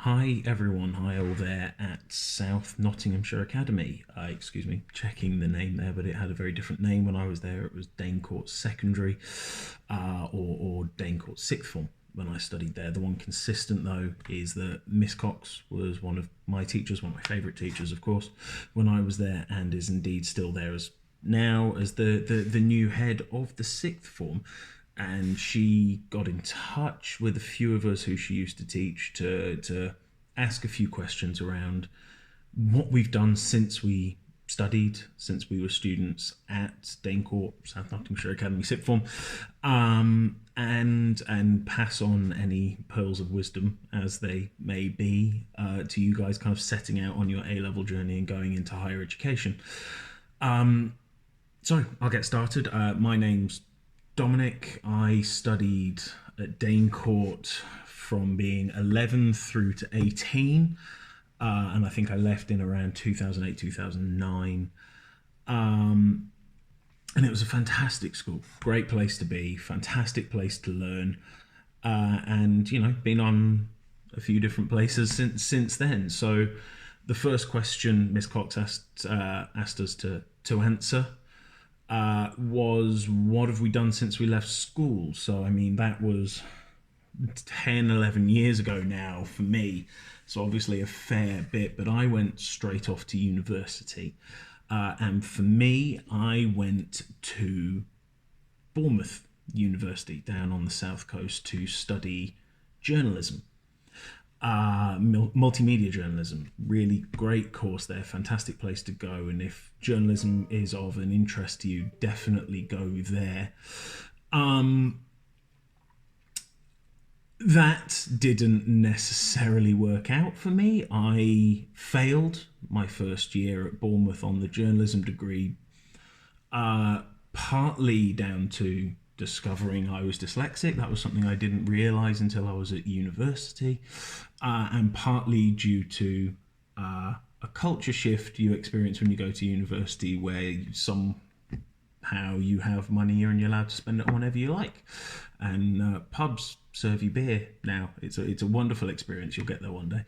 Hi everyone, hi all there at South Nottinghamshire Academy. Excuse me, checking the name there, but it had a very different name when I was there. It was Dane Court Secondary or Dane Court Sixth Form when I studied there. The one consistent though is that Miss Cox was one of my teachers, one of my favourite teachers of course, when I was there, and is indeed still there as now as the new head of the Sixth Form. And she got in touch with a few of us who she used to teach to ask a few questions around what we've done since we studied, since we were students at Dane Court, South Nottinghamshire Academy Sixth Form, and pass on any pearls of wisdom as they may be to you guys kind of setting out on your A-level journey and going into higher education. So I'll get started. My name's Dominic. I studied at Dane Court from being 11 through to 18, and I think I left in around 2008, 2009. And it was a fantastic school, great place to be, fantastic place to learn, and been on a few different places since then. So the first question Miss Cox asked us to answer was, what have we done since we left school? So I mean, that was 10, 11 years ago now for me, so obviously a fair bit, but I went straight off to university, and for me I went to Bournemouth University down on the south coast to study journalism. Multimedia journalism, really great course there, fantastic place to go, and if journalism is of an interest to you, definitely go there. That didn't necessarily work out for me. I failed my first year at Bournemouth on the journalism degree, partly down to discovering I was dyslexic. That was something I didn't realise until I was at university, and partly due to a culture shift you experience when you go to university, where somehow you have money and you're allowed to spend it on whatever you like, and pubs serve you beer now. It's a wonderful experience. You'll get there one day.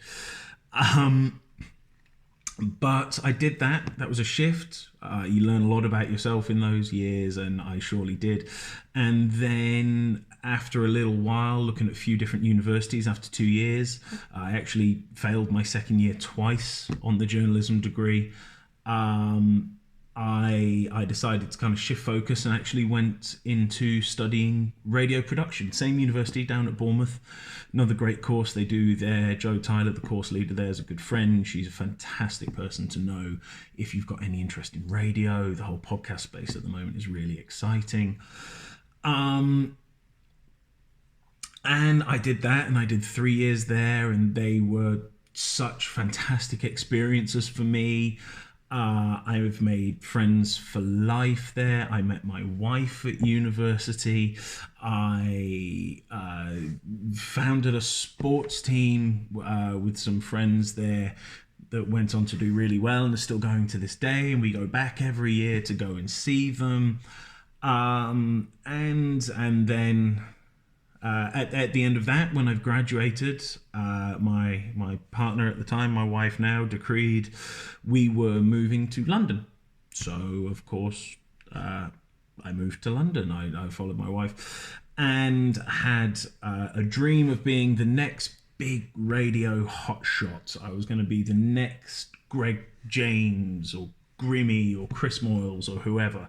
But I did that. That was a shift. You learn a lot about yourself in those years, and I surely did. And then after a little while, looking at a few different universities after 2 years, I actually failed my second year twice on the journalism degree. I decided to kind of shift focus and actually went into studying radio production. Same university down at Bournemouth. Another great course they do there. Jo Tyler, the course leader there, is a good friend. She's a fantastic person to know if you've got any interest in radio. The whole podcast space at the moment is really exciting. And I did that, and I did 3 years there, and they were such fantastic experiences for me. I've made friends for life there. I met my wife at university. I founded a sports team with some friends there that went on to do really well and are still going to this day. And we go back every year to go and see them. And then at the end of that, when I've graduated, my partner at the time, my wife now, decreed we were moving to London. So of course I moved to London. I followed my wife and had a dream of being the next big radio hotshot. I was going to be the next Greg James or Grimmy or Chris Moyles or whoever.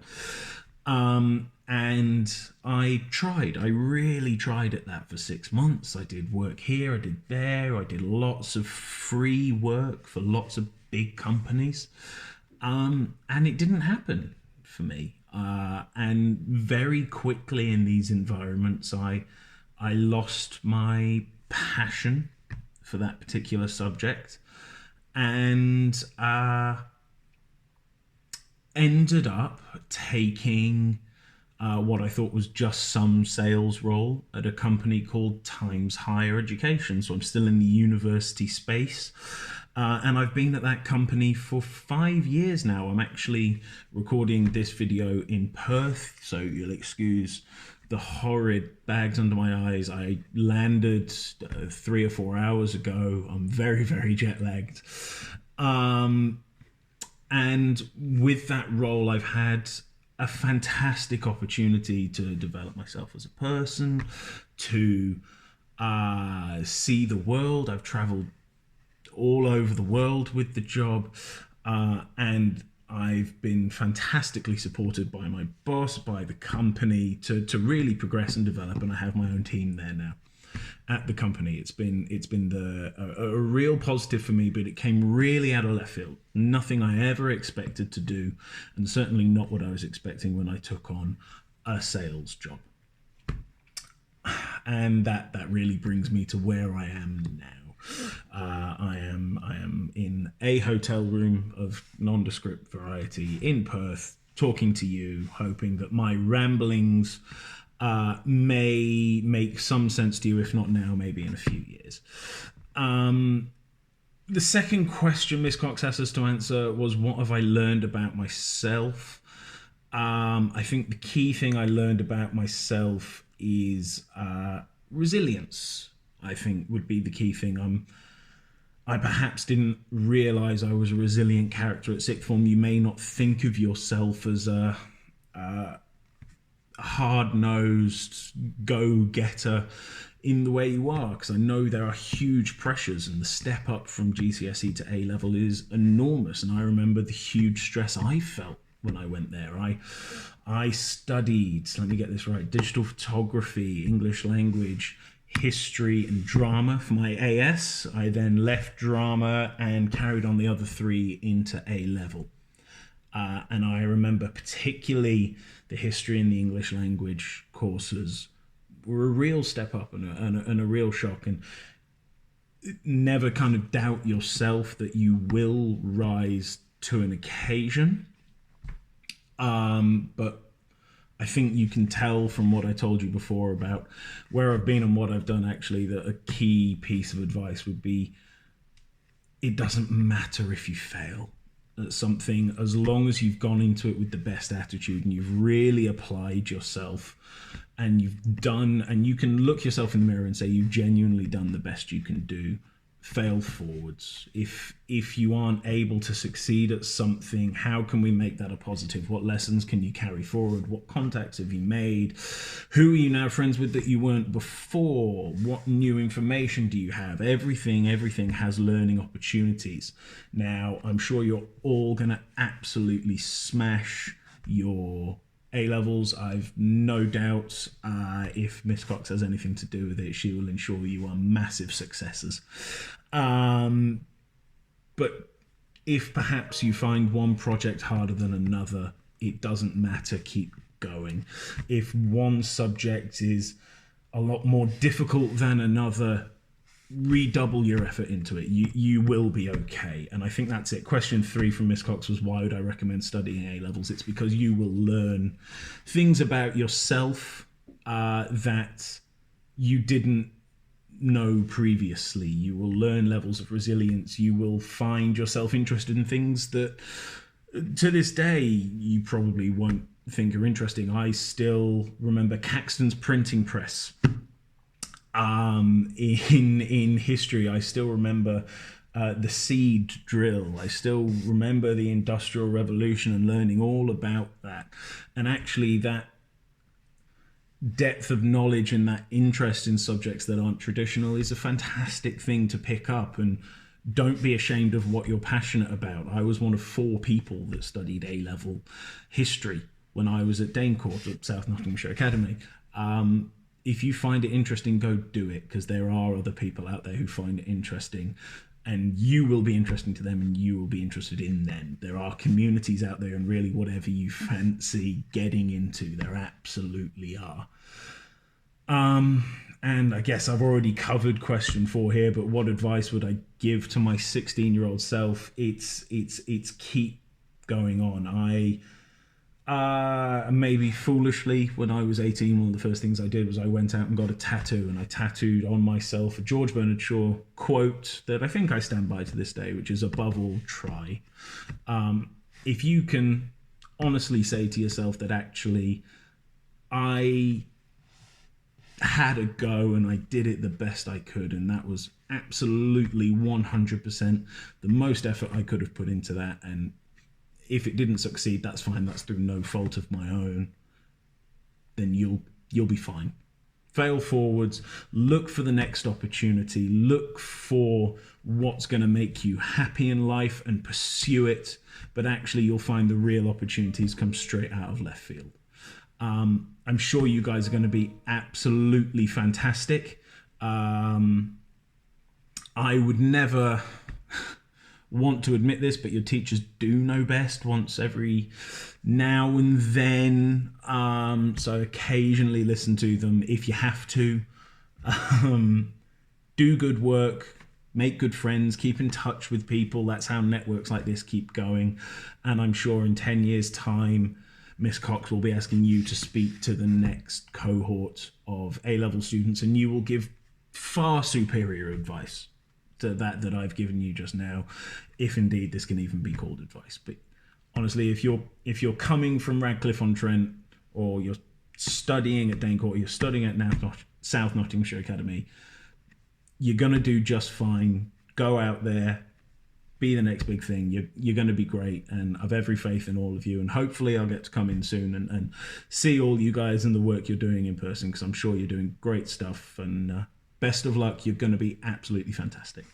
And I really tried at that for 6 months. I did work here, I did there, I did lots of free work for lots of big companies. And it didn't happen for me. And very quickly in these environments, I lost my passion for that particular subject, and ended up taking what I thought was just some sales role at a company called Times Higher Education. So I'm still in the university space. And I've been at that company for 5 years now. I'm actually recording this video in Perth, so you'll excuse the horrid bags under my eyes. I landed 3 or 4 hours ago. I'm very, very jet lagged. And with that role, I've had a fantastic opportunity to develop myself as a person, to see the world. I've traveled all over the world with the job, and I've been fantastically supported by my boss, by the company, to really progress and develop. And I have my own team there now at the company. It's been a real positive for me, but it came really out of left field. Nothing I ever expected to do, and certainly not what I was expecting when I took on a sales job. And that really brings me to where I am now. I am in a hotel room of nondescript variety in Perth, talking to you, hoping that my ramblings may make some sense to you, if not now, maybe in a few years. The second question Miss Cox asked us to answer was, what have I learned about myself? I think the key thing I learned about myself is resilience. I think would be the key thing. I perhaps didn't realise I was a resilient character at sixth form. You may not think of yourself as a hard-nosed go-getter in the way you are, because I know there are huge pressures, and the step up from GCSE to A level is enormous. And I remember the huge stress I felt when I went there. I studied, let me get this right, digital photography, English language, history and drama for my AS. I then left drama and carried on the other three into A level. And I remember particularly the history and the English language courses were a real step up and a real shock. And never kind of doubt yourself that you will rise to an occasion. But I think you can tell from what I told you before about where I've been and what I've done, actually, that a key piece of advice would be, it doesn't matter if you fail at something, as long as you've gone into it with the best attitude and you've really applied yourself and you've done, and you can look yourself in the mirror and say you've genuinely done the best you can do. Fail forwards. If you aren't able to succeed at something, how can we make that a positive? What lessons can you carry forward? What contacts have you made? Who are you now friends with that you weren't before? What new information do you have? Everything has learning opportunities. Now, I'm sure you're all going to absolutely smash your A-levels. I've no doubt if Miss Cox has anything to do with it, she will ensure you are massive successes. But if perhaps you find one project harder than another, it doesn't matter, keep going. If one subject is a lot more difficult than another, redouble your effort into it. You will be okay. And I think that's it. Question 3 from Miss Cox was, why would I recommend studying A-levels? It's because you will learn things about yourself that you didn't know previously. You will learn levels of resilience. You will find yourself interested in things that to this day you probably won't think are interesting. I still remember Caxton's printing press. In history, I still remember the seed drill. I still remember the Industrial Revolution and learning all about that. And actually that depth of knowledge and that interest in subjects that aren't traditional is a fantastic thing to pick up. And don't be ashamed of what you're passionate about. I was one of 4 people that studied A-level history when I was at Danecourt at South Nottinghamshire Academy. If you find it interesting, go do it, because there are other people out there who find it interesting, and you will be interesting to them and you will be interested in them. There are communities out there, and really whatever you fancy getting into, there absolutely are. And I guess I've already covered question 4 here, but what advice would I give to my 16-year-old self? It's keep going on. Maybe foolishly, when I was 18, one of the first things I did was I went out and got a tattoo, and I tattooed on myself a George Bernard Shaw quote that I think I stand by to this day, which is, above all, try. If you can honestly say to yourself that actually I had a go and I did it the best I could, and that was absolutely 100% the most effort I could have put into that. And if it didn't succeed, that's fine. That's through no fault of my own. Then you'll be fine. Fail forwards, look for the next opportunity, look for what's going to make you happy in life and pursue it. But actually, you'll find the real opportunities come straight out of left field. I'm sure you guys are going to be absolutely fantastic. I would never want to admit this, but your teachers do know best once every now and then. So occasionally listen to them if you have to. Do good work, make good friends, keep in touch with people. That's how networks like this keep going. And I'm sure in 10 years' time, Miss Cox will be asking you to speak to the next cohort of A-level students, and you will give far superior advice to that I've given you just now, if indeed this can even be called advice. But honestly, if you're coming from Radcliffe-on-Trent, or you're studying at Dane Court, or you're studying at South Nottinghamshire Academy, you're gonna do just fine. Go out there, be the next big thing. You're going to be great, and I've every faith in all of you, and hopefully I'll get to come in soon and see all you guys and the work you're doing in person, because I'm sure you're doing great stuff, and best of luck. You're going to be absolutely fantastic.